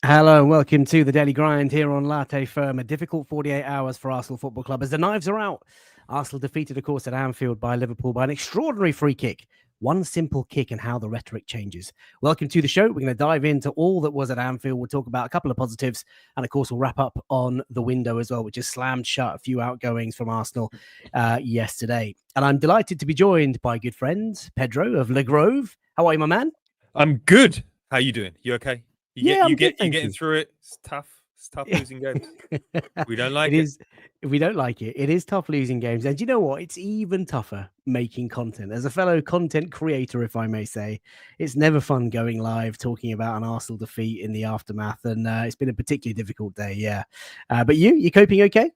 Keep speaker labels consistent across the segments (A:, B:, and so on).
A: Hello and welcome to the Daily Grind here on Latte Firm. A difficult 48 hours for Arsenal Football Club as the knives are out. Arsenal defeated, of course, at Anfield by Liverpool by an extraordinary free kick. One simple kick and how the rhetoric changes. Welcome to the show. We're going to dive into all that was at Anfield. We'll talk about a couple of positives. And, of course, we'll wrap up on the window as well, which has slammed shut a few outgoings from Arsenal yesterday. And I'm delighted to be joined by good friend Pedro of Le Grove. How are you, my man?
B: I'm good. How you doing? You okay?
A: I'm good,
B: You're
A: thank
B: getting
A: you.
B: through it. It's tough. It's tough losing games. We don't like
A: It
B: it.
A: is. We don't like it. It is tough losing games. And you know what? It's even tougher making content. As a fellow content creator, if I may say, it's never fun going live talking about an Arsenal defeat in the aftermath. And it's been a particularly difficult day. Yeah. But you coping okay?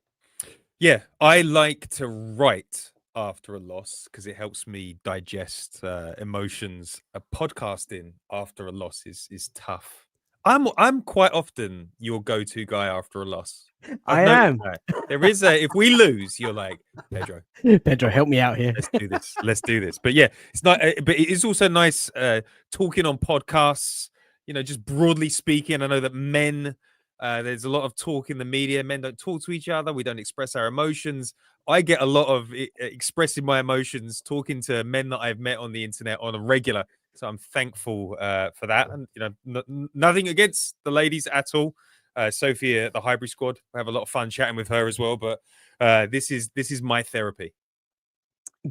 B: Yeah, I like to write after a loss because it helps me digest emotions. Podcasting after a loss is tough. I'm quite often your go-to guy after a loss. I've
A: I
B: noticed
A: am.
B: that. There is if we lose, you're like, Pedro,
A: Pedro,
B: come on,
A: help me out here.
B: let's do this. Let's do this. But yeah, it's not. But it is also nice talking on podcasts. Just broadly speaking, I know that men. There's a lot of talk in the media. Men don't talk to each other. We don't express our emotions. I get a lot of expressing my emotions talking to men that I've met on the internet on a regular. So I'm thankful for that. And nothing against the ladies at all. Sophie at the Highbury squad. I have a lot of fun chatting with her as well. But this is my therapy.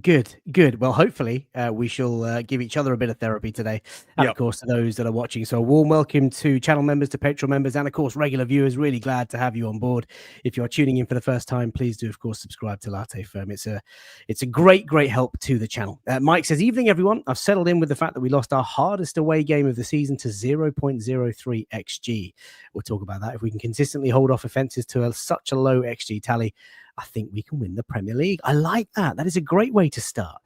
A: Good. Well, hopefully we shall give each other a bit of therapy today. And of course, to those that are watching. So a warm welcome to channel members, to Patreon members, and of course, regular viewers. Really glad to have you on board. If you're tuning in for the first time, please do, of course, subscribe to Latte Firm. It's a great help to the channel. Mike says, evening, everyone. I've settled in with the fact that we lost our hardest away game of the season to 0.03 XG. We'll talk about that. If we can consistently hold off offences to such a low XG tally, I think we can win the Premier League. I like that. That is a great way to start.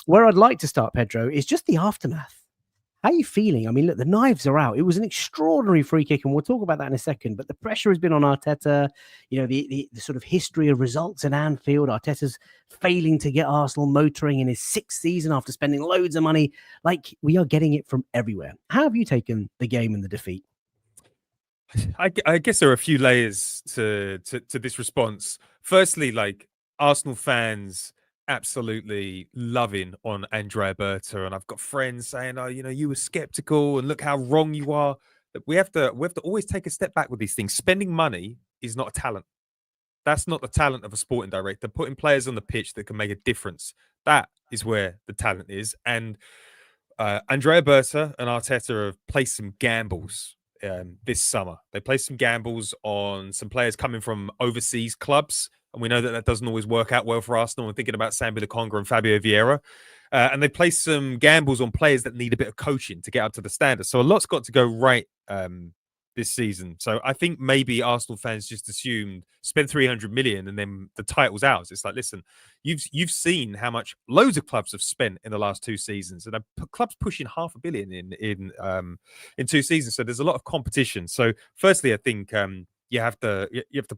A: Where I'd like to start, Pedro, is just the aftermath. How are you feeling? I mean, look, the knives are out. It was an extraordinary free kick, and we'll talk about that in a second. But the pressure has been on Arteta. The sort of history of results in Anfield. Arteta's failing to get Arsenal motoring in his sixth season after spending loads of money. Like, we are getting it from everywhere. How have you taken the game and the defeat?
B: I guess there are a few layers to this response. Firstly, like Arsenal fans absolutely loving on Andrea Berta, and I've got friends saying, "Oh, you were skeptical, and look how wrong you are." That we have to always take a step back with these things. Spending money is not a talent. That's not the talent of a sporting director. Putting players on the pitch that can make a difference, that is where the talent is. And Andrea Berta and Arteta have placed some gambles this summer. They placed some gambles on some players coming from overseas clubs. And we know that doesn't always work out well for Arsenal. I'm thinking about Sambi Lokonga and Fabio Vieira. And they placed some gambles on players that need a bit of coaching to get up to the standard. So a lot's got to go right this season. So I think maybe Arsenal fans just assumed spend 300 million and then the title's ours. It's like, listen, you've seen how much loads of clubs have spent in the last 2 seasons, and clubs pushing $500 million in 2 seasons. So there's a lot of competition. So firstly, I think you have to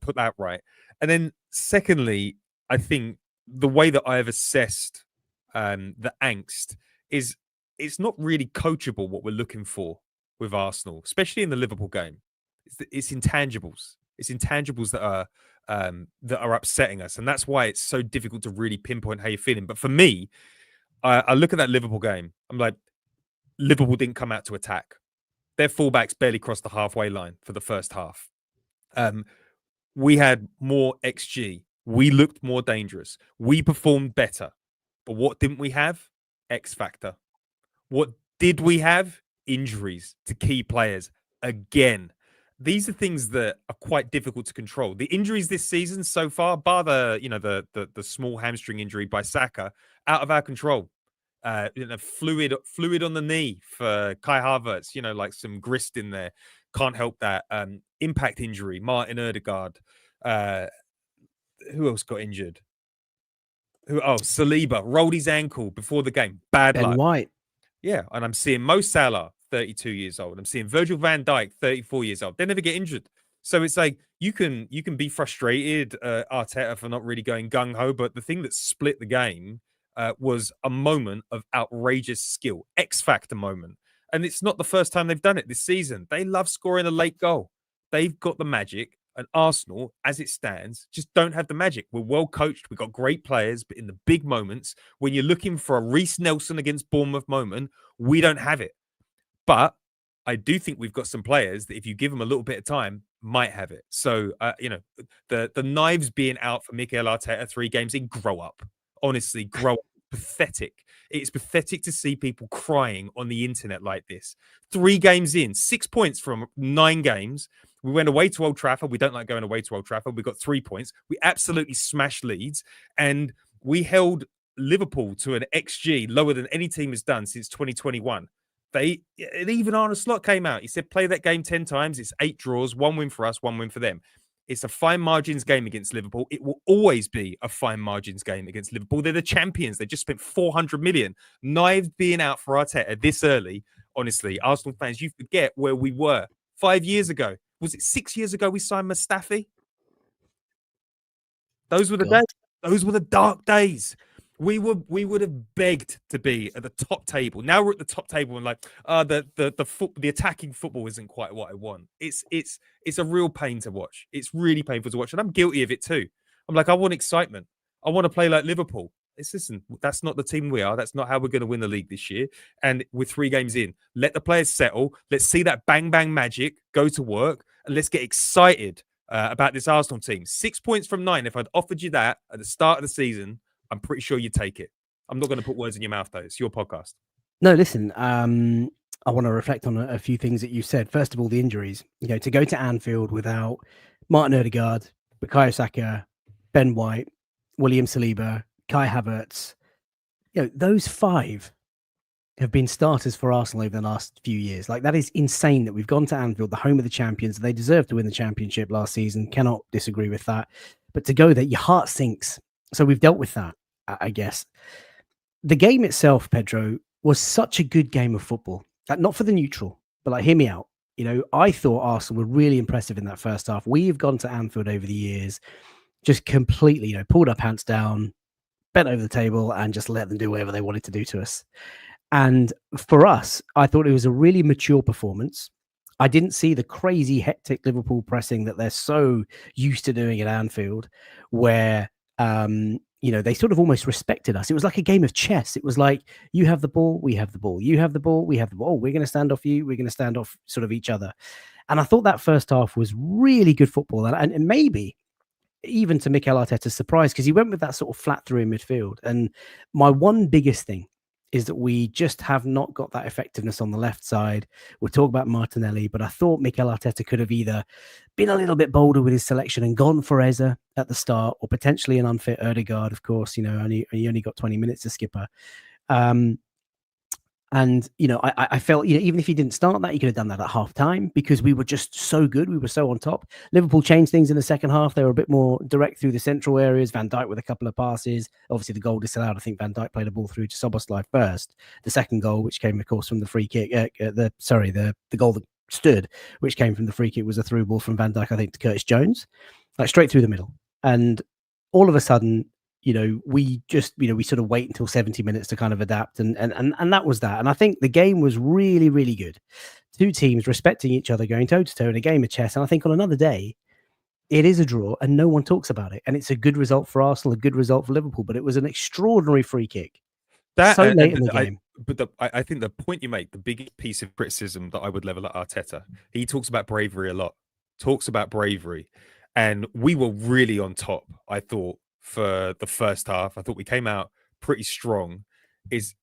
B: put that right, and then secondly, I think the way that I've assessed the angst is it's not really coachable what we're looking for with Arsenal, especially in the Liverpool game. It's intangibles. It's intangibles that are upsetting us, and that's why it's so difficult to really pinpoint how you're feeling. But for me, I look at that Liverpool game. I'm like, Liverpool didn't come out to attack. Their fullbacks barely crossed the halfway line for the first half. We had more XG. We looked more dangerous. We performed better. But what didn't we have? X factor. What did we have? Injuries to key players again. These are things that are quite difficult to control. The injuries this season so far, bar the small hamstring injury by Saka, out of our control. Fluid on the knee for Kai Havertz. Like some grist in there. Can't help that. Impact injury, Martin Odegaard. Who else got injured? Saliba rolled his ankle before the game. Bad
A: Ben
B: luck.
A: White.
B: Yeah, and I'm seeing Mo Salah, 32 years old. I'm seeing Virgil van Dijk, 34 years old. They never get injured. So it's like you can be frustrated, Arteta, for not really going gung-ho, but the thing that split the game was a moment of outrageous skill, X-factor moment. And it's not the first time they've done it this season. They love scoring a late goal. They've got the magic. And Arsenal, as it stands, just don't have the magic. We're well coached. We've got great players. But in the big moments, when you're looking for a Reece Nelson against Bournemouth moment, we don't have it. But I do think we've got some players that if you give them a little bit of time, might have it. So, the knives being out for Mikel Arteta 3 games in, grow up. Honestly, grow up. Pathetic. It's pathetic to see people crying on the internet like this. 3 games in, 6 points from 9 games. We went away to Old Trafford. We don't like going away to Old Trafford. We got 3 points. We absolutely smashed Leeds. And we held Liverpool to an XG lower than any team has done since 2021. Even Arne Slot came out. He said, play that game 10 times. It's 8 draws, 1 win for us, 1 win for them. It's a fine margins game against Liverpool. It will always be a fine margins game against Liverpool. They're the champions. They just spent 400 million. Knives being out for Arteta this early. Honestly, Arsenal fans, you forget where we were 5 years ago. Was it 6 years ago we signed Mustafi? Those were the days. Those were the dark days. We would have begged to be at the top table. Now we're at the top table and like, the attacking football isn't quite what I want. It's a real pain to watch. It's really painful to watch, and I'm guilty of it too. I'm like, I want excitement. I want to play like Liverpool. Listen, that's not the team we are. That's not how we're going to win the league this year. And we're 3 games in. Let the players settle. Let's see that bang bang magic go to work, and let's get excited about this Arsenal team. 6 points from 9. If I'd offered you that at the start of the season, I'm pretty sure you'd take it. I'm not going to put words in your mouth, though. It's your podcast.
A: No, listen, I want to reflect on a few things that you said. First of all, the injuries. To go to Anfield without Martin Odegaard, Bukayo Saka, Ben White, William Saliba, Kai Havertz, those 5 have been starters for Arsenal over the last few years. Like, that is insane that we've gone to Anfield, the home of the champions. They deserved to win the championship last season. Cannot disagree with that. But to go there, your heart sinks. So we've dealt with that, I guess. The game itself, Pedro, was such a good game of football. Not for the neutral, but hear me out. I thought Arsenal were really impressive in that first half. We've gone to Anfield over the years, just completely, pulled our pants down, bent over the table, and just let them do whatever they wanted to do to us. And for us, I thought it was a really mature performance. I didn't see the crazy, hectic Liverpool pressing that they're so used to doing at Anfield, where they sort of almost respected us. It was like a game of chess. It was like, you have the ball, we have the ball. You have the ball, we have the ball. We're going to stand off you. We're going to stand off sort of each other. And I thought that first half was really good football. And maybe even to Mikel Arteta's surprise, because he went with that sort of flat through in midfield. And my one biggest thing is that we just have not got that effectiveness on the left side. We'll talk about Martinelli, but I thought Mikel Arteta could have either been a little bit bolder with his selection and gone for Eza at the start, or potentially an unfit Odegaard, of course. He only got 20 minutes to skipper. And, I felt, even if he didn't start that, he could have done that at half time, because we were just so good. We were so on top. Liverpool changed things in the second half. They were a bit more direct through the central areas. Van Dijk with a couple of passes. Obviously, the goal disallowed. I think Van Dijk played a ball through to Szoboszlai first. The second goal, which came, of course, from the free kick, the goal that stood, which came from the free kick, was a through ball from Van Dijk, I think, to Curtis Jones, like straight through the middle. And all of a sudden, we just, we sort of wait until 70 minutes to kind of adapt. And that was that. And I think the game was really, really good. 2 teams respecting each other, going toe to toe in a game of chess. And I think on another day, it is a draw and no one talks about it. And it's a good result for Arsenal, a good result for Liverpool, but it was an extraordinary free kick. So late in the game.
B: I think the point you make, the biggest piece of criticism that I would level at Arteta, he talks about bravery a lot, and we were really on top, I thought, for the first half. I thought we came out pretty strong. Is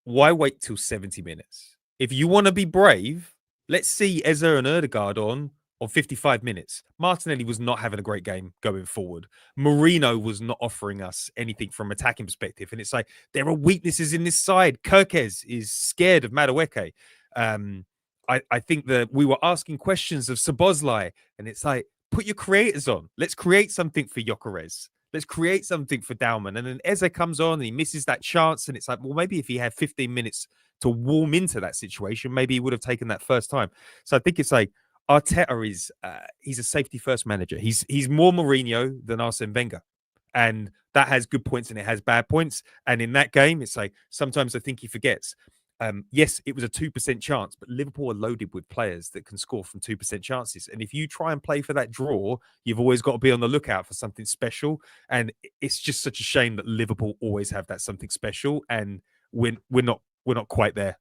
B: why wait till 70 minutes? If you want to be brave, let's see Eza and Odegaard on 55 minutes. Martinelli was not having a great game going forward. Marino was not offering us anything from attacking perspective. And it's like, there are weaknesses in this side. Kirkes is scared of Madueke. I think that we were asking questions of Szoboszlai, and it's like, put your creators on. Let's create something for Gyökeres. Let's create something for Dalman. And then Eze comes on and he misses that chance. And it's like, well, maybe if he had 15 minutes to warm into that situation, maybe he would have taken that first time. So I think it's like, Arteta is he's a safety first manager. He's more Mourinho than Arsene Wenger, and that has good points and it has bad points. And in that game, it's like sometimes I think he forgets. yes, it was a 2% chance, but Liverpool are loaded with players that can score from 2% chances. And if you try and play for that draw, you've always got to be on the lookout for something special. And it's just such a shame that Liverpool always have that something special, and we're not quite there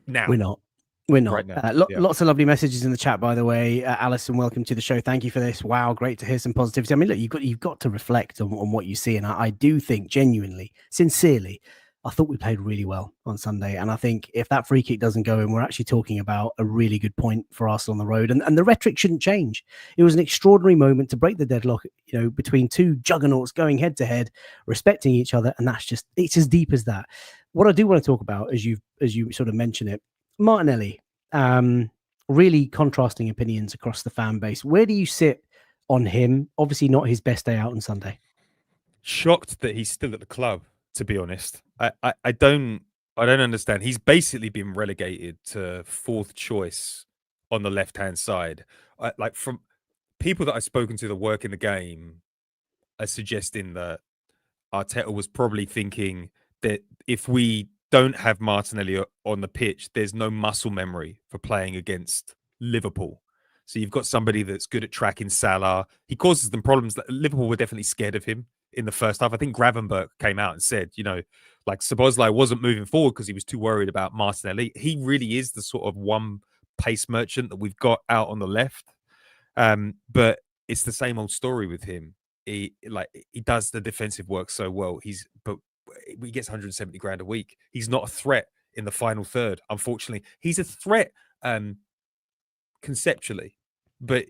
B: now.
A: We're not. We're not.
B: Right now.
A: Lots of lovely messages in the chat, by the way. Alison, welcome to the show. Thank you for this. Wow, great to hear some positivity. I mean, look, you've got to reflect on what you see, and I do think, genuinely, sincerely, I thought we played really well on Sunday, and I think if that free kick doesn't go in, we're actually talking about a really good point for us on the road, and the rhetoric shouldn't change. It was an extraordinary moment to break the deadlock, between two juggernauts going head to head, respecting each other, and it's as deep as that. What I do want to talk about, as you sort of mention it, Martinelli, really contrasting opinions across the fan base. Where do you sit on him? Obviously not his best day out on Sunday.
B: Shocked that he's still at the club, to be honest. I don't understand. He's basically been relegated to fourth choice on the left-hand side. Like, from people that I've spoken to that work in the game are suggesting that Arteta was probably thinking that if we don't have Martinelli on the pitch, there's no muscle memory for playing against Liverpool. So you've got somebody that's good at tracking Salah. He causes them problems. Liverpool were definitely scared of him in the first half. I think Gravenberch came out and said, like, Szoboszlai wasn't moving forward because he was too worried about Martinelli. He really is the sort of one pace merchant that we've got out on the left. But it's the same old story with him. He does the defensive work so well. But he gets 170 grand a week. He's not a threat in the final third, unfortunately. He's a threat conceptually, but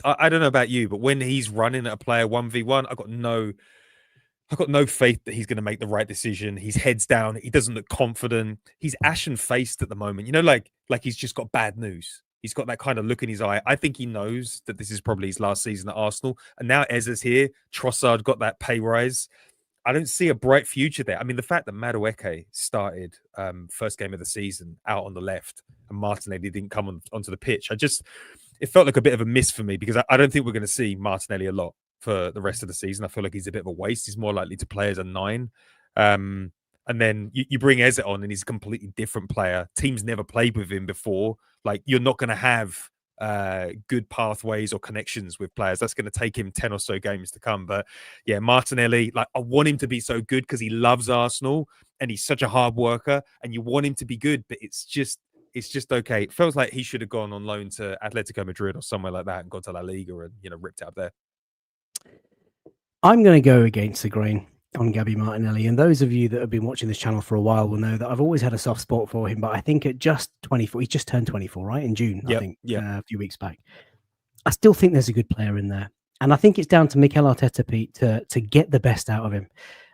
B: I don't know about you, but when he's running at a player 1v1, I've got no faith that he's going to make the right decision. His head's down. He doesn't look confident. He's ashen faced at the moment. Like he's just got bad news. He's got that kind of look in his eye. I think he knows that this is probably his last season at Arsenal. And now Eze's here. Trossard got that pay rise. I don't see a bright future there. I mean, the fact that Madueke started first game of the season out on the left and Martinelli didn't come onto the pitch, it felt like a bit of a miss for me, because I don't think we're going to see Martinelli a lot for the rest of the season. I feel like he's a bit of a waste. He's more likely to play as a 9. And then you bring Eze on and he's a completely different player. Teams never played with him before. Like, you're not going to have good pathways or connections with players. That's going to take him 10 or so games to come. But yeah, Martinelli, like, I want him to be so good because he loves Arsenal and he's such a hard worker, and you want him to be good, but it's just okay. It feels like he should have gone on loan to Atletico Madrid or somewhere like that and gone to La Liga and ripped it up there.
A: I'm going to go against the grain on Gabby Martinelli, and those of you that have been watching this channel for a while will know that I've always had a soft spot for him. But I think at just 24, he just turned 24, right, in June. I think a few weeks back. I still think there's a good player in there, and I think it's down to Mikel Arteta, Pete, to get the best out of him.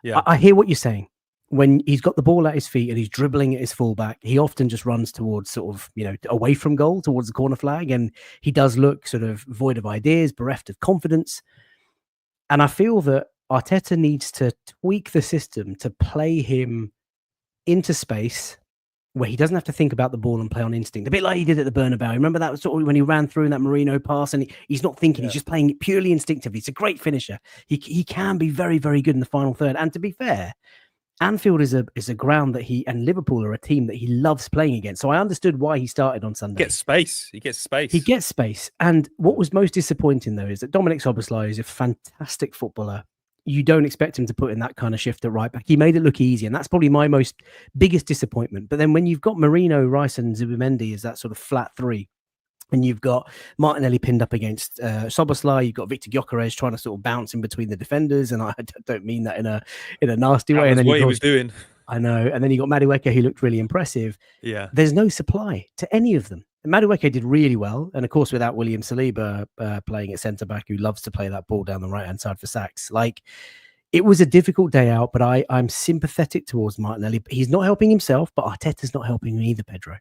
A: Yeah, I hear what you're saying. When he's got the ball at his feet and he's dribbling at his fullback, he often just runs towards sort of, away from goal, towards the corner flag, and he does look sort of void of ideas, bereft of confidence. And I feel that Arteta needs to tweak the system to play him into space where he doesn't have to think about the ball and play on instinct. A bit like he did at the Bernabeu. Remember that sort of when he ran through in that Marino pass, and he's not thinking, he's just playing it purely instinctively. He's a great finisher. He can be very, very good in the final third. And to be fair, Anfield is a ground that and Liverpool are a team that he loves playing against. So I understood why he started on Sunday. He gets space. And what was most disappointing, though, is that Dominic Szoboszlai is a fantastic footballer. You don't expect him to put in that kind of shift at right back. He made it look easy, and that's probably my biggest disappointment. But then when you've got Marino, Rice, and Zubimendi as that sort of flat 3, and you've got Martinelli pinned up against Szoboszlai, you've got Victor Gyökeres trying to sort of bounce in between the defenders, and I don't mean that in a nasty way.
B: And then what he was doing.
A: I know. And then you got Madueke, who looked really impressive.
B: Yeah.
A: There's no supply to any of them. And Madueke did really well. And of course, without William Saliba playing at centre-back, who loves to play that ball down the right-hand side for sacks. Like, it was a difficult day out, but I'm sympathetic towards Martinelli. He's not helping himself, but Arteta's not helping him either, Pedro.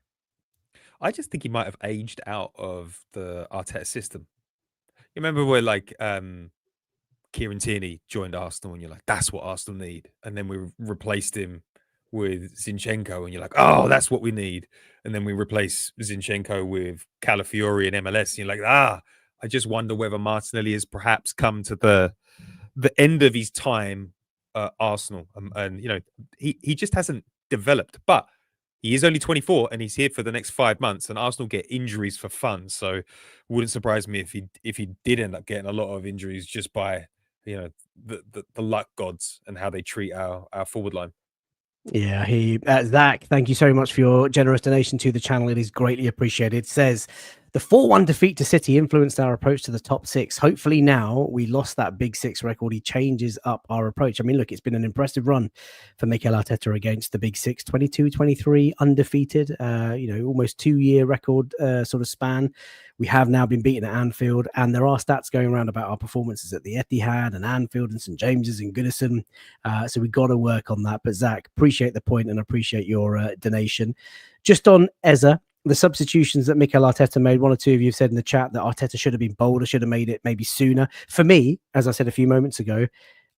B: I just think he might have aged out of the Arteta system. You remember where, like, Kieran Tierney joined Arsenal and you're like, that's what Arsenal need. And then we replaced him with Zinchenko and you're like, oh, that's what we need. And then we replace Zinchenko with Calafiori and MLS. And you're like, I just wonder whether Martinelli has perhaps come to the end of his time at Arsenal. And he just hasn't developed. But He is only 24 and he's here for the next 5 months, and Arsenal get injuries for fun. So wouldn't surprise me if he did end up getting a lot of injuries just by, the luck gods and how they treat our forward line.
A: Yeah, Zach, thank you so much for your generous donation to the channel. It is greatly appreciated. It says the 4-1 defeat to City influenced our approach to the top six. Hopefully now we lost that big six record. He changes up our approach. I mean, look, it's been an impressive run for Mikel Arteta against the big six, 22-23 undefeated, almost 2-year record sort of span. We have now been beaten at Anfield, and there are stats going around about our performances at the Etihad and Anfield and St James's and Goodison. So we've got to work on that. But Zach, appreciate the point and appreciate your donation. Just on Eze, the substitutions that Mikel Arteta made, one or two of you have said in the chat that Arteta should have been bolder, should have made it maybe sooner. For me, as I said a few moments ago,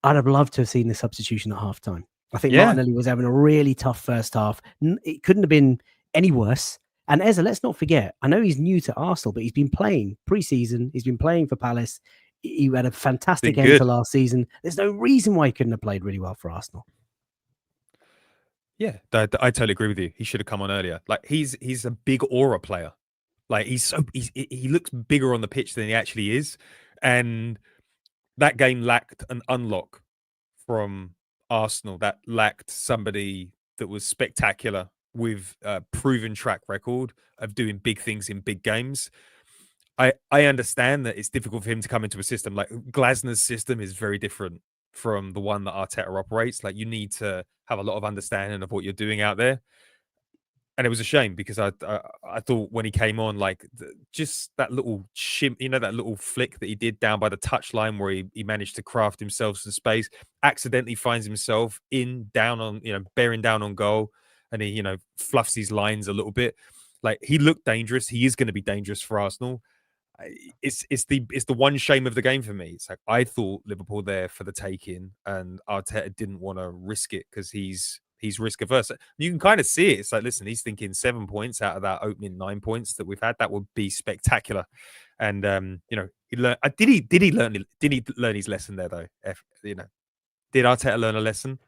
A: I'd have loved to have seen the substitution at halftime. I think Martinelli was having a really tough first half. It couldn't have been any worse. And Eze, let's not forget, I know he's new to Arsenal, but he's been playing pre-season. He's been playing for Palace. He had a fantastic end to last season. There's no reason why he couldn't have played really well for Arsenal.
B: Yeah, I totally agree with you. He should have come on earlier. Like he's a big aura player. Like he looks bigger on the pitch than he actually is. And that game lacked an unlock from Arsenal. That lacked somebody that was spectacular with a proven track record of doing big things in big games. I understand that it's difficult for him to come into a system. Like Glasner's system is very different from the one that Arteta operates. Like you need to have a lot of understanding of what you're doing out there. And it was a shame because I thought when he came on, like just that little that little flick that he did down by the touchline where he managed to craft himself some space, accidentally finds himself bearing down on goal, and he fluffs his lines a little bit. Like he looked dangerous. He is going to be dangerous for Arsenal. It's the one shame of the game for me. It's like I thought Liverpool there for the taking, and Arteta didn't want to risk it because he's risk averse. You can kind of see it. It's like, listen, he's thinking 7 points out of that opening 9 points that we've had. That would be spectacular. And he learned. Did he learn his lesson there though? Did Arteta learn a lesson?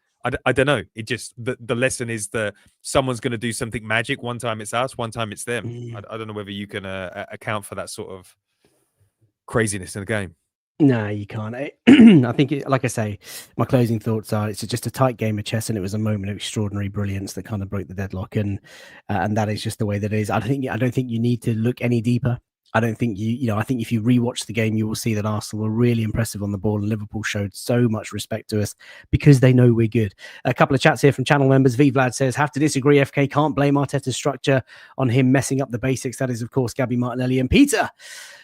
B: I don't know. It just the lesson is that someone's going to do something magic. One time it's us, one time it's them. I don't know whether you can account for that sort of craziness in the game.
A: No, you can't. I think, like I say, my closing thoughts are it's just a tight game of chess, and it was a moment of extraordinary brilliance that kind of broke the deadlock, and that is just the way that it is. I don't think you need to look any deeper. I don't think I think if you rewatch the game, you will see that Arsenal were really impressive on the ball, and Liverpool showed so much respect to us because they know we're good. A couple of chats here from channel members. V Vlad says, have to disagree. FK can't blame Arteta's structure on him messing up the basics. That is, of course, Gabby Martinelli and Peter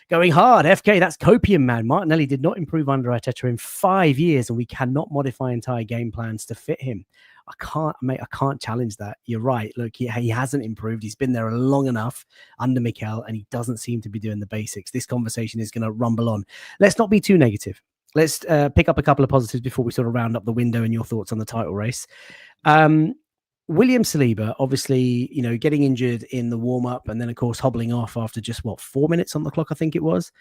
A: going hard. FK, that's copium, man. Martinelli did not improve under Arteta in 5 years, and we cannot modify entire game plans to fit him. I can't challenge that. You're right. Look, he hasn't improved. He's been there long enough under Mikel, and he doesn't seem to be doing the basics. This conversation is going to rumble on. Let's not be too negative. Let's pick up a couple of positives before we sort of round up the window and your thoughts on the title race. William Saliba, obviously, getting injured in the warm-up and then, of course, hobbling off after just, 4 minutes on the clock, I think it was.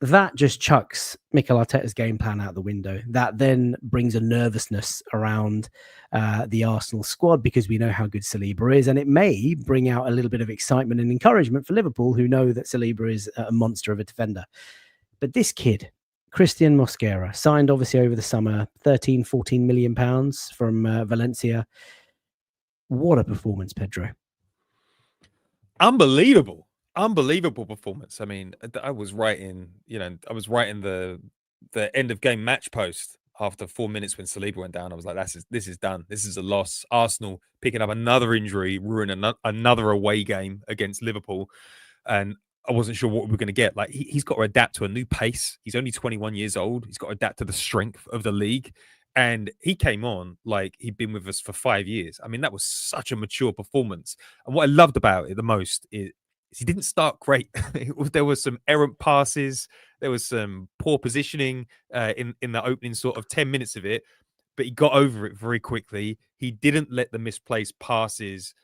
A: That just chucks Mikel Arteta's game plan out the window. That then brings a nervousness around the Arsenal squad because we know how good Saliba is, and it may bring out a little bit of excitement and encouragement for Liverpool, who know that Saliba is a monster of a defender. But this kid, Christian Mosquera, signed obviously over the summer, 13-14 million pounds from Valencia. What a performance, Pedro.
B: Unbelievable performance. I mean, I was writing the end of game match post after 4 minutes when Saliba went down. I was like, this is done. This is a loss. Arsenal picking up another injury, ruining another away game against Liverpool. And I wasn't sure what we were going to get. Like he's got to adapt to a new pace. He's only 21 years old. He's got to adapt to the strength of the league. And he came on like he'd been with us for 5 years. I mean, that was such a mature performance. And what I loved about it the most is he didn't start great. There was some errant passes. There was some poor positioning in the opening sort of 10 minutes of it. But he got over it very quickly. He didn't let the misplaced passes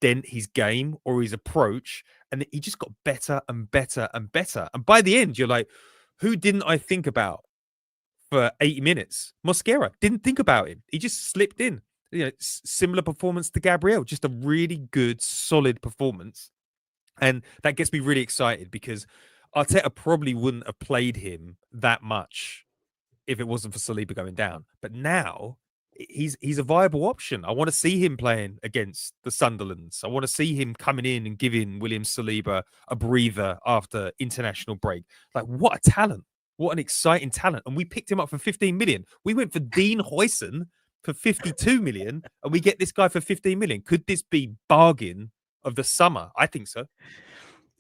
B: dent his game or his approach. And he just got better and better and better. And by the end, you're like, who didn't I think about for 80 minutes? Mosquera. Didn't think about him. He just slipped in. similar performance to Gabriel, just a really good, solid performance. And that gets me really excited because Arteta probably wouldn't have played him that much if it wasn't for Saliba going down. But now he's a viable option. I want to see him playing against the Sunderlands. I want to see him coming in and giving William Saliba a breather after international break. Like, what a talent. What an exciting talent. And we picked him up for 15 million. We went for Dean Huijsen for 52 million and we get this guy for 15 million. Could this be bargain of the summer? I think so.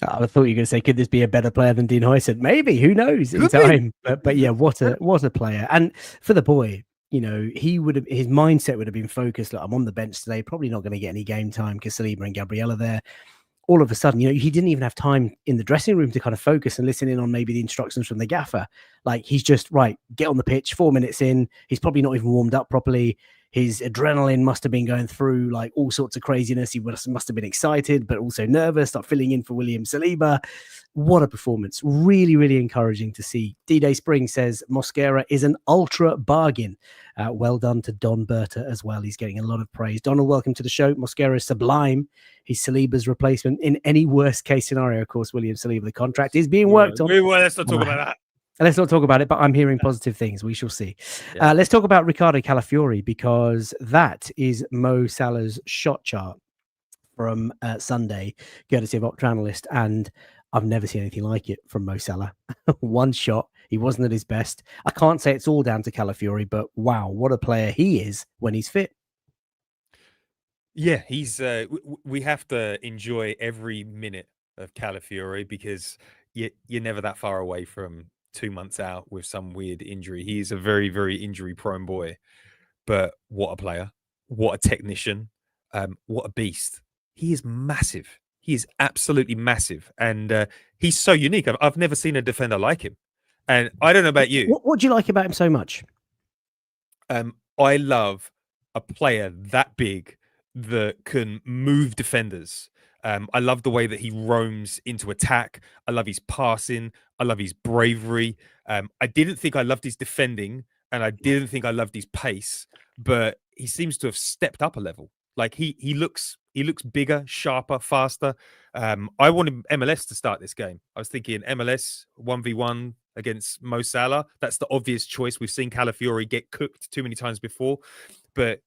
A: I thought you were going to say, could this be a better player than Dean Huijsen? Maybe, who knows in time. But yeah, what a player. And for the boy, he would have, his mindset would have been focused. Like, I'm on the bench today, probably not going to get any game time because Saliba and Gabriel are there. All of a sudden, he didn't even have time in the dressing room to kind of focus and listen in on maybe the instructions from the gaffer. Like, he's just, right, get on the pitch, 4 minutes in. He's probably not even warmed up properly. His adrenaline must have been going through like all sorts of craziness. He must have been excited, but also nervous, start filling in for William Saliba. What a performance. Really, really encouraging to see. D-Day Spring says Mosquera is an ultra bargain. Well done to Don Berta as well. He's getting a lot of praise. Donald, welcome to the show. Mosquera is sublime. He's Saliba's replacement in any worst case scenario. Of course, William Saliba, the contract is being worked on.
B: Let's not talk about that.
A: Let's not talk about it, but I'm hearing positive things. We shall see. Yeah. Let's talk about Ricardo Calafiori, because that is Mo Salah's shot chart from Sunday, courtesy of Optra and I've never seen anything like it from Mo Salah. One shot. He wasn't at his best. I can't say it's all down to Calafiori, but wow, what a player he is when he's fit.
B: Yeah, he's. We have to enjoy every minute of Calafiori because you're never that far away from 2 months out with some weird injury. He is a very, very injury-prone boy, but what a player! What a technician! What a beast! He is massive. He is absolutely massive, and he's so unique. I've never seen a defender like him. And I don't know about you.
A: What do you like about him so much?
B: I love a player that big that can move defenders. I love the way that he roams into attack. I love his passing. I love his bravery. I didn't think I loved his defending, and I didn't think I loved his pace, but he seems to have stepped up a level. Like he looks bigger, sharper, faster. I wanted MLS to start this game. I was thinking MLS 1v1 against Mo Salah. That's the obvious choice. We've seen Calafiori get cooked too many times before, but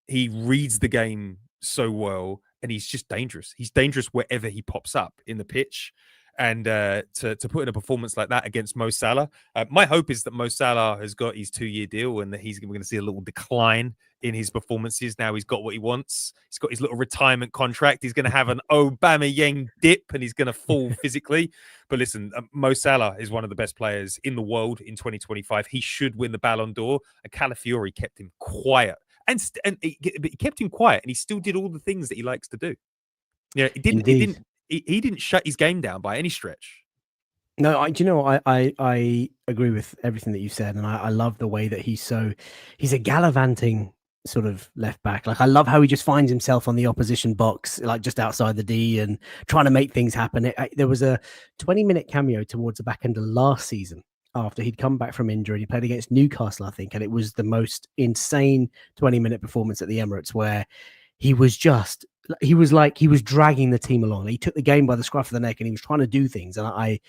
B: he reads the game so well, and he's just dangerous. He's dangerous wherever he pops up in the pitch. And to put in a performance like that against Mo Salah, my hope is that Mo Salah has got his 2-year deal and that we're going to see a little decline in his performances. Now he's got what he wants. He's got his little retirement contract. He's going to have an Aubameyang dip and he's going to fall physically. But listen, Mo Salah is one of the best players in the world in 2025. He should win the Ballon d'Or. And Calafiori kept him quiet. And he kept him quiet, and he still did all the things that he likes to do. Yeah, he didn't shut his game down by any stretch.
A: No, I agree with everything that you said, and I love the way that he's a gallivanting sort of left back. Like, I love how he just finds himself on the opposition box, like just outside the D, and trying to make things happen. There was a 20-minute cameo towards the back end of last season after he'd come back from injury. He played against Newcastle, I think, and it was the most insane 20-minute performance at the Emirates where he was dragging the team along. He took the game by the scruff of the neck and he was trying to do things. And I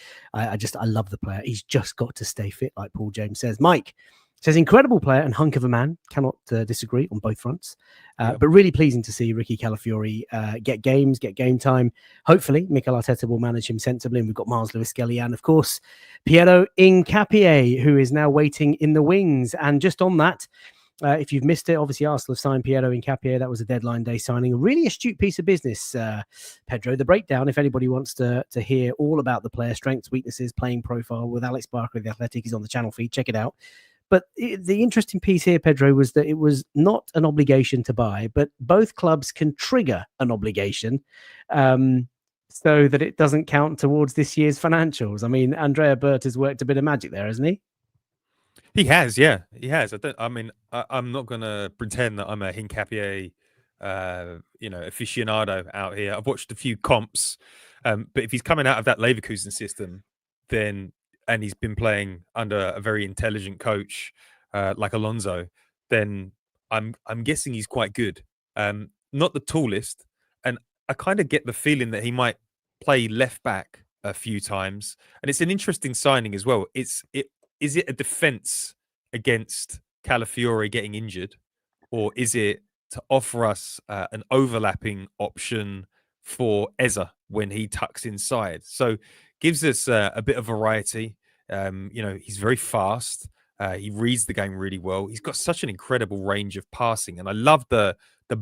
A: love the player. He's just got to stay fit, like Paul James says. Mike says, incredible player and hunk of a man. Cannot disagree on both fronts. But really pleasing to see Ricky Calafiori get game time. Hopefully, Mikel Arteta will manage him sensibly. And we've got Miles Lewis-Skelly and, of course, Pedro Hincapié, who is now waiting in the wings. And just on that, if you've missed it, obviously Arsenal have signed Pedro Hincapié. That was a deadline day signing. A really astute piece of business, Pedro. The breakdown, if anybody wants to hear all about the player, strengths, weaknesses, playing profile with Alex Barker of The Athletic, is on the channel feed. Check it out. But the interesting piece here, Pedro, was that it was not an obligation to buy, but both clubs can trigger an obligation so that it doesn't count towards this year's financials. I mean, Andrea Bert has worked a bit of magic there, hasn't he?
B: He has, yeah, he has. I'm not going to pretend that I'm a Hincapié, aficionado out here. I've watched a few comps, but if he's coming out of that Leverkusen system, then and he's been playing under a very intelligent coach like Alonso, then I'm guessing he's quite good. Not the tallest, and I kind of get the feeling that he might play left back a few times. And it's an interesting signing as well. Is it a defense against Calafiore getting injured, or is it to offer us an overlapping option for Eza when he tucks inside? So gives us a bit of variety. He's very fast. He reads the game really well. He's got such an incredible range of passing, and I love the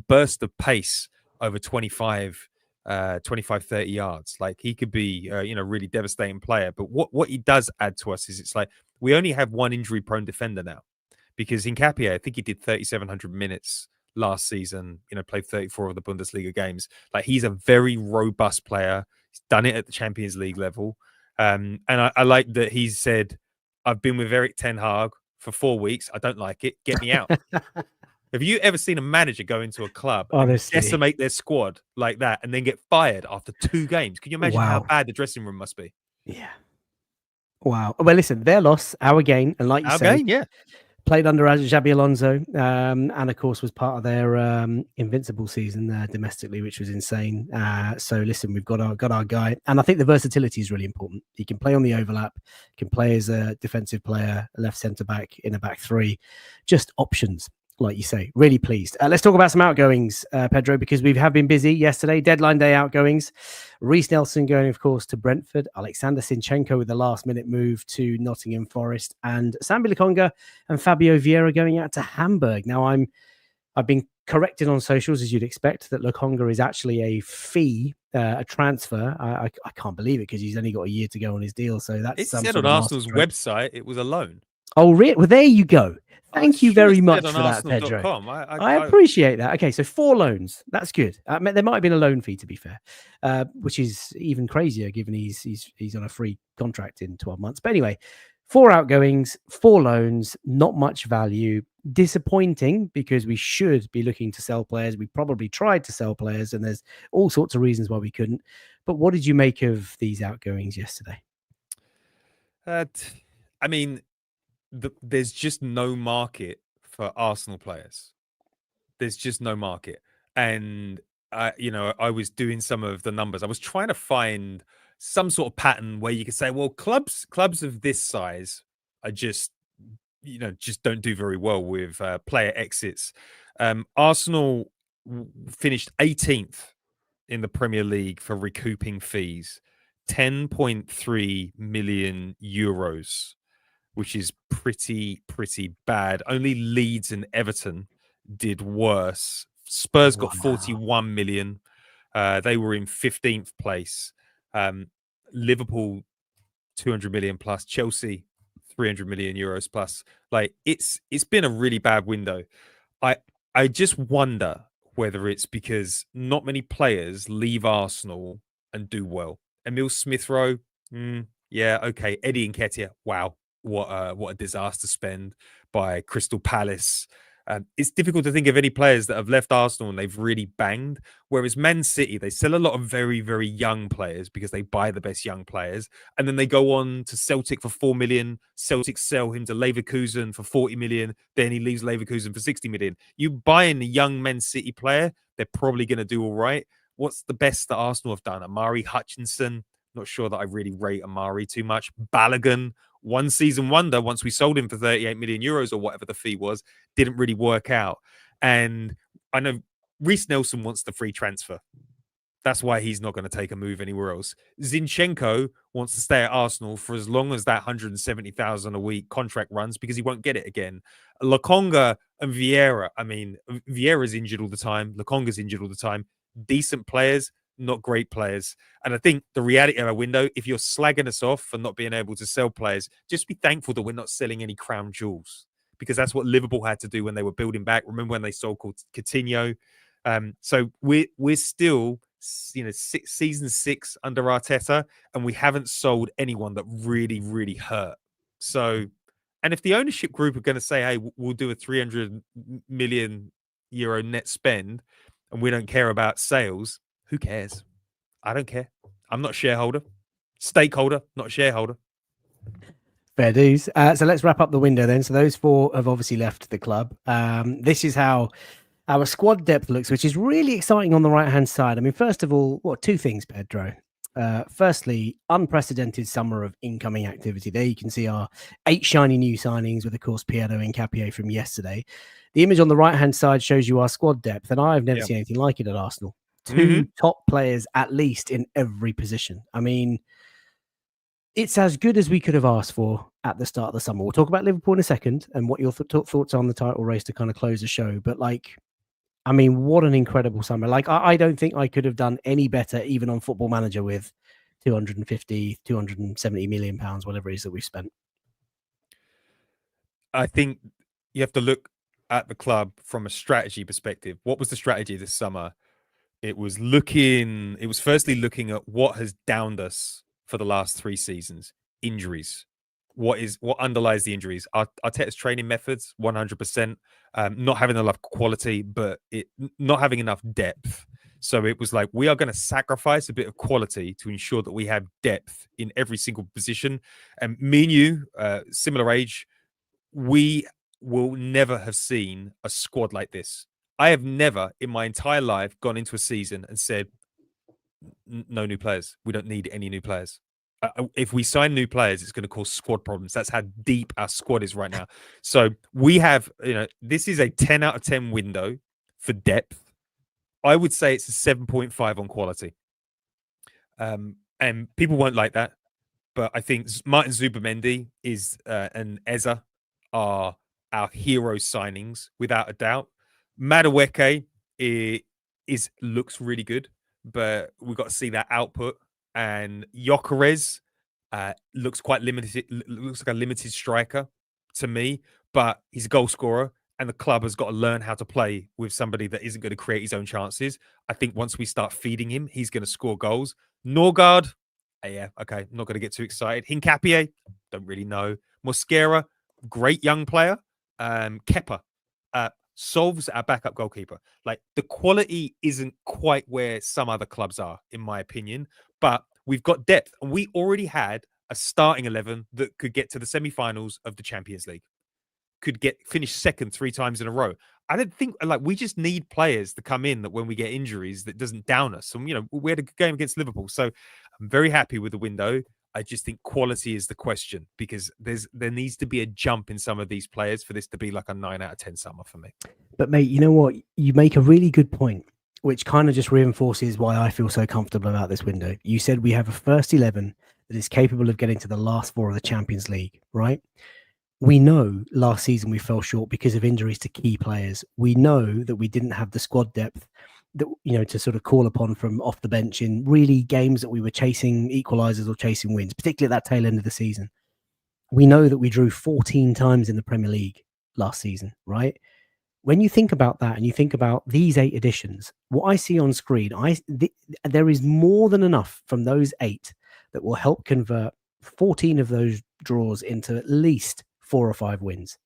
B: burst of pace over 25, 30 yards. Like he could be, really devastating player. But what he does add to us is it's like we only have one injury-prone defender now, because Hincapié, I think he did 3,700 minutes last season. Played 34 of the Bundesliga games. Like he's a very robust player. He's done it at the Champions League level, and I like that he said, I've been with Eric Ten Hag for 4 weeks. I don't like it. Get me out. Have you ever seen a manager go into a club and decimate their squad like that and then get fired after 2 games? Can you imagine how bad the dressing room must be?
A: Yeah. Wow. Well, listen, their loss, our gain, and like you say,
B: yeah,
A: played under Xabi Alonso, and of course was part of their invincible season domestically, which was insane. So listen, we've got our guy, and I think the versatility is really important. He can play on the overlap, can play as a defensive player, left centre back, in a back three, just options. Like you say, really pleased. Let's talk about some outgoings, Pedro, because we have been busy yesterday. Deadline day outgoings. Reiss Nelson going, of course, to Brentford. Alexander Zinchenko with the last-minute move to Nottingham Forest, and Sambi Lokonga and Fabio Vieira going out to Hamburg. Now, I've been corrected on socials, as you'd expect, that Lokonga is actually a fee, a transfer. I can't believe it because he's only got a year to go on his deal. So that's
B: it said on Arsenal's website it was a loan.
A: Oh, really? Well, there you go. Thank you very much for that, Pedro. I appreciate that. Okay, so 4 loans. That's good. There might have been a loan fee, to be fair, which is even crazier given he's on a free contract in 12 months. But anyway, 4 outgoings, 4 loans, not much value. Disappointing because we should be looking to sell players. We probably tried to sell players, and there's all sorts of reasons why we couldn't. But what did you make of these outgoings yesterday?
B: I mean, there's just no market for Arsenal players. There's just no market. And, I was doing some of the numbers. I was trying to find some sort of pattern where you could say, well, clubs of this size are just don't do very well with player exits. Arsenal finished 18th in the Premier League for recouping fees, 10.3 million euros. Which is pretty bad. Only Leeds and Everton did worse. Spurs got 41 million. They were in 15th place. Liverpool, 200 million plus. Chelsea, 300 million euros plus. Like it's been a really bad window. I just wonder whether it's because not many players leave Arsenal and do well. Emil Smith-Rowe, yeah, okay. Eddie Nketiah, wow. What a disaster spend by Crystal Palace. It's difficult to think of any players that have left Arsenal and they've really banged. Whereas Man City, they sell a lot of very, very young players because they buy the best young players. And then they go on to Celtic for 4 million. Celtic sell him to Leverkusen for 40 million. Then he leaves Leverkusen for 60 million. You buy in a young Man City player, they're probably going to do all right. What's the best that Arsenal have done? Amari Hutchinson. Not sure that I really rate Amari too much. Balogun, one season wonder, once we sold him for 38 million euros or whatever the fee was, didn't really work out. And I know Reiss Nelson wants the free transfer. That's why he's not going to take a move anywhere else. Zinchenko wants to stay at Arsenal for as long as that 170,000 a week contract runs because he won't get it again. Lokonga and Vieira, I mean, Vieira's injured all the time. Lokonga's injured all the time. Decent players, not great players. And I think the reality of our window, if you're slagging us off for not being able to sell players, just be thankful that we're not selling any crown jewels, because that's what Liverpool had to do when they were building back. Remember when they sold Coutinho? So we're still, season 6 under Arteta, and we haven't sold anyone that really, really hurt. So, and if the ownership group are going to say, hey, we'll do a 300 million euro net spend and we don't care about sales, who cares? I don't care. I'm not a shareholder. Stakeholder, not a shareholder.
A: Fair dues. So let's wrap up the window then. So those four have obviously left the club. This is how our squad depth looks, which is really exciting on the right-hand side. I mean, first of all, two things, Pedro. Firstly, unprecedented summer of incoming activity. There you can see our 8 shiny new signings with, of course, Pedro and Capio from yesterday. The image on the right-hand side shows you our squad depth, and I've never seen anything like it at Arsenal. 2 top players at least in every position. I mean, it's as good as we could have asked for at the start of the summer. We'll talk about Liverpool in a second and what your thoughts are on the title race to kind of close the show. But I mean, what an incredible summer. I don't think I could have done any better, even on Football Manager, with 250, 270 million pounds, whatever it is that we've spent.
B: I think you have to look at the club from a strategy perspective. What was the strategy this summer? It was firstly looking at what has downed us for the last 3 seasons. Injuries. What underlies the injuries? Arteta's training methods, 100%. Not having enough quality, but not having enough depth. So it was like, we are going to sacrifice a bit of quality to ensure that we have depth in every single position. And me and you, similar age, we will never have seen a squad like this. I have never in my entire life gone into a season and said, no new players. We don't need any new players. If we sign new players, it's going to cause squad problems. That's how deep our squad is right now. So we have, this is a 10 out of 10 window for depth. I would say it's a 7.5 on quality. And people won't like that. But I think Martin Zubimendi and Eza are our hero signings, without a doubt. Madueke looks really good, but we've got to see that output. And Gyökeres looks quite limited. Looks like a limited striker to me, but he's a goal scorer, and the club has got to learn how to play with somebody that isn't going to create his own chances. I think once we start feeding him, he's going to score goals. Norgard, yeah, okay, I'm not going to get too excited. Hincapié, don't really know. Mosquera, great young player. Kepa solves our backup goalkeeper. Like, the quality isn't quite where some other clubs are, in my opinion, but we've got depth, and we already had a starting 11 that could get to the semi-finals of the Champions League, could finish second 3 times in a row. I don't think, we just need players to come in that when we get injuries, that doesn't down us. And, we had a good game against Liverpool, so I'm very happy with the window. I just think quality is the question, because there needs to be a jump in some of these players for this to be like a 9 out of 10 summer for me.
A: But mate, you know what? You make a really good point, which kind of just reinforces why I feel so comfortable about this window. You said we have a first 11 that is capable of getting to the last 4 of the Champions League, right? We know last season we fell short because of injuries to key players. We know that we didn't have the squad depth that, to sort of call upon from off the bench in really games that we were chasing equalizers or chasing wins, particularly at that tail end of the season. We know that we drew 14 times in the Premier League last season, right? When you think about that and you think about these 8 additions, what I see on screen, there is more than enough from those 8 that will help convert 14 of those draws into at least 4 or 5 wins.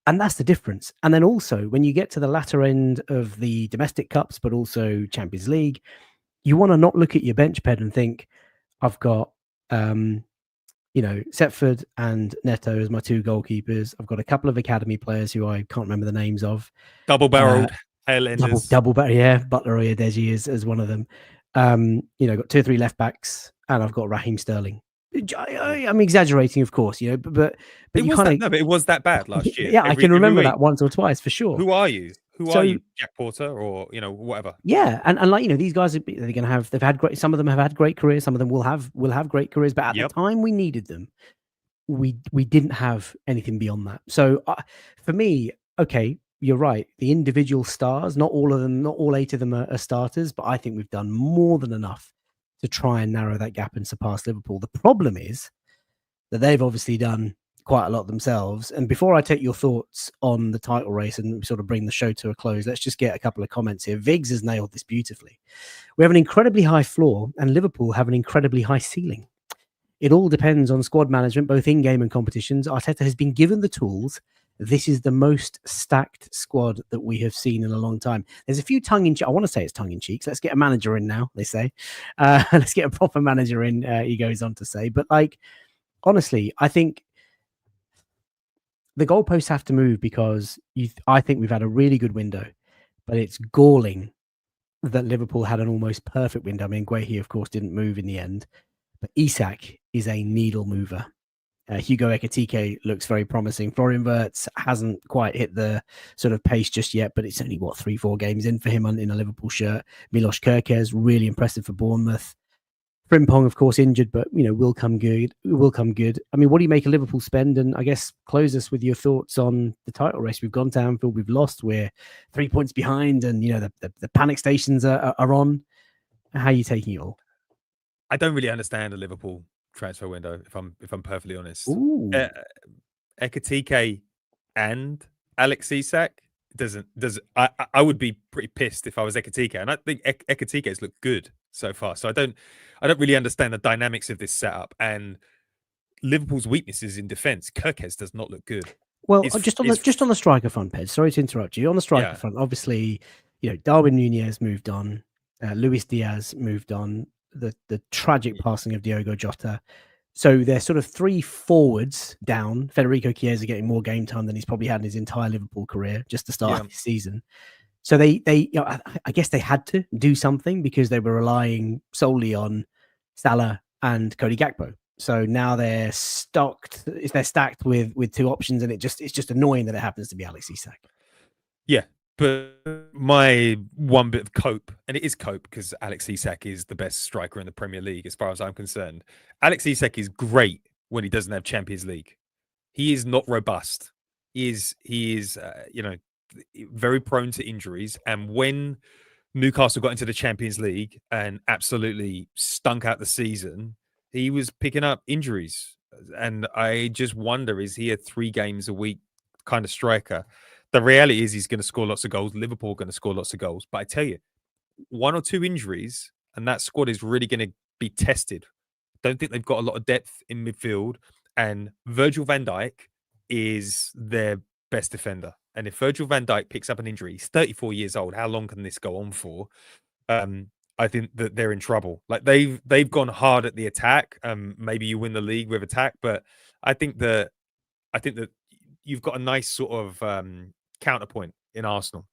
A: And that's the difference. And then also, when you get to the latter end of the domestic cups, but also Champions League, you want to not look at your bench, Ped, and think, I've got, Setford and Neto as my 2 goalkeepers. I've got a couple of academy players who I can't remember the names of.
B: Double-barreled Highlanders.
A: Double-barrel, yeah. Butler or Oyedeji is one of them. Got 2 or 3 left backs, and I've got Raheem Sterling. I'm exaggerating, of course, but
B: it was that bad last year.
A: Yeah, I can remember that once or twice for sure.
B: Who are you? Are you, Jack Porter, or whatever?
A: Yeah, and these guys they've had great. Some of them have had great careers. Some of them will have great careers. But at the time we needed them, we didn't have anything beyond that. So for me, okay, you're right. The individual stars, not all 8 of them are starters, but I think we've done more than enough to try and narrow that gap and surpass Liverpool. The problem is that they've obviously done quite a lot themselves. And before I take your thoughts on the title race and sort of bring the show to a close, let's just get a couple of comments here. Viggs has nailed this beautifully. We have an incredibly high floor, and Liverpool have an incredibly high ceiling. It all depends on squad management, both in-game and competitions. Arteta has been given the tools. This is the most stacked squad that we have seen in a long time. There's a few I want to say it's tongue-in-cheeks. Let's get a manager in now, they say. Let's get a proper manager in, he goes on to say. But honestly, I think the goalposts have to move because I think we've had a really good window, but it's galling that Liverpool had an almost perfect window. I mean, Guehi, of course, didn't move in the end, but Isak is a needle mover. Hugo Ekitike looks very promising. Florian Wirtz hasn't quite hit the sort of pace just yet, but it's only, 3-4 games in for him in a Liverpool shirt. Milos Kerkez, really impressive for Bournemouth. Frimpong, of course, injured, but, will come good. I mean, what do you make of Liverpool spend? And I guess close us with your thoughts on the title race. We've gone to Anfield, we've lost, we're 3 points behind, and, the panic stations are on. How are you taking it all?
B: I don't really understand the Liverpool transfer window, if I'm perfectly honest.
A: Ooh.
B: Ekitike and Alex Isak I would be pretty pissed if I was Ekitike, and I think Ekitike's looked good so far. So I don't really understand the dynamics of this setup, and Liverpool's weaknesses in defence. Kerkez does not look good.
A: Well, just on the striker front, Pedro. Sorry to interrupt you. On the striker front, obviously, Darwin Nunez moved on, Luis Diaz moved on. The tragic passing of Diogo Jota. So they're sort of 3 forwards down. Federico Chiesa getting more game time than he's probably had in his entire Liverpool career just to start this season. So they I guess they had to do something because they were relying solely on Salah and Cody Gakpo. So now they're stacked with 2 options, and it's just annoying that it happens to be Alex Isak.
B: Yeah. But my one bit of cope, and it is cope because Alex Isak is the best striker in the Premier League as far as I'm concerned. Alex Isak is great when he doesn't have Champions League. He is not robust. He is very prone to injuries. And when Newcastle got into the Champions League and absolutely stunk out the season, he was picking up injuries. And I just wonder, is he a 3 games a week kind of striker? The reality is he's going to score lots of goals. Liverpool are going to score lots of goals. But I tell you, 1 or 2 injuries, and that squad is really going to be tested. Don't think they've got a lot of depth in midfield. And Virgil van Dijk is their best defender. And if Virgil van Dijk picks up an injury, he's 34 years old. How long can this go on for? I think that they're in trouble. Like they've gone hard at the attack. Maybe you win the league with attack, but I think that you've got a nice sort of counterpoint in Arsenal.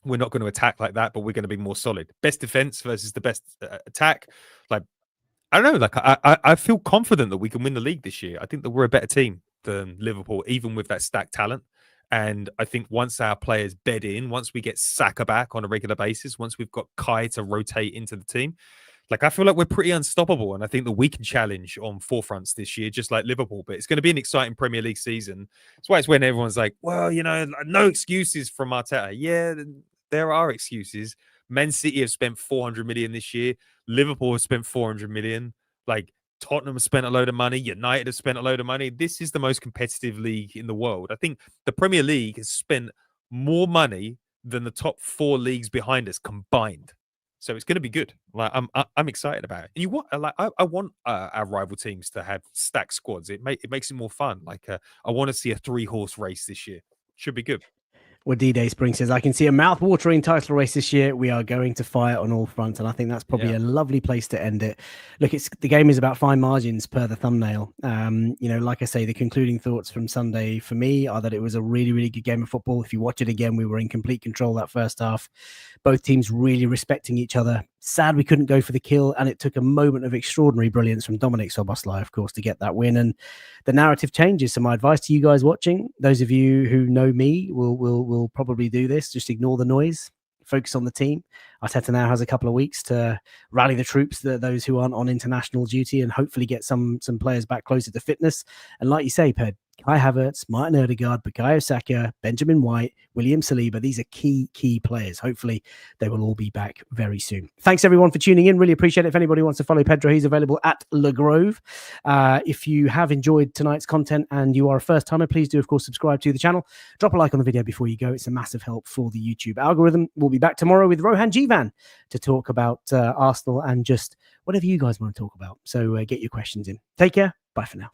B: We're not going to attack like that, but we're going to be more solid. Best defense versus the best attack. Like, I don't know. Like, I feel confident that we can win the league this year. I think that we're a better team than Liverpool, even with that stacked talent. And I think once our players bed in, once we get Saka back on a regular basis, once we've got Kai to rotate into the team, like I feel like we're pretty unstoppable. And I think that we can challenge on 4 fronts this year, just like Liverpool. But it's going to be an exciting Premier League season. That's why it's when everyone's like, well, no excuses from Arteta. Yeah, there are excuses. Man City have spent 400 million this year. Liverpool have spent 400 million. Like Tottenham have spent a load of money. United have spent a load of money. This is the most competitive league in the world. I think the Premier League has spent more money than the top 4 leagues behind us combined. So it's going to be good. Like I'm excited about it. And I want our rival teams to have stacked squads. It makes it more fun. Like I want to see a 3-horse race this year. Should be good.
A: Well, D-Day Spring says, I can see a mouth-watering title race this year. We are going to fire on all fronts, and I think that's probably a lovely place to end it. Look, the game is about fine margins per the thumbnail. Like I say, the concluding thoughts from Sunday for me are that it was a really, really good game of football. If you watch it again, we were in complete control that first half. Both teams really respecting each other. Sad we couldn't go for the kill, and it took a moment of extraordinary brilliance from Dominic Szoboszlai, of course, to get that win. And the narrative changes. So my advice to you guys watching, those of you who know me will probably do this. Just ignore the noise. Focus on the team. Arteta now has a couple of weeks to rally the troops, those who aren't on international duty, and hopefully get some players back closer to fitness. And like you say, Ped, Kai Havertz, Martin Odegaard, Bukayo Saka, Benjamin White, William Saliba. These are key players. Hopefully, they will all be back very soon. Thanks, everyone, for tuning in. Really appreciate it. If anybody wants to follow Pedro, he's available at Le Grove. If you have enjoyed tonight's content and you are a first-timer, please do, of course, subscribe to the channel. Drop a like on the video before you go. It's a massive help for the YouTube algorithm. We'll be back tomorrow with Rohan Jivan to talk about Arsenal and just whatever you guys want to talk about. So get your questions in. Take care. Bye for now.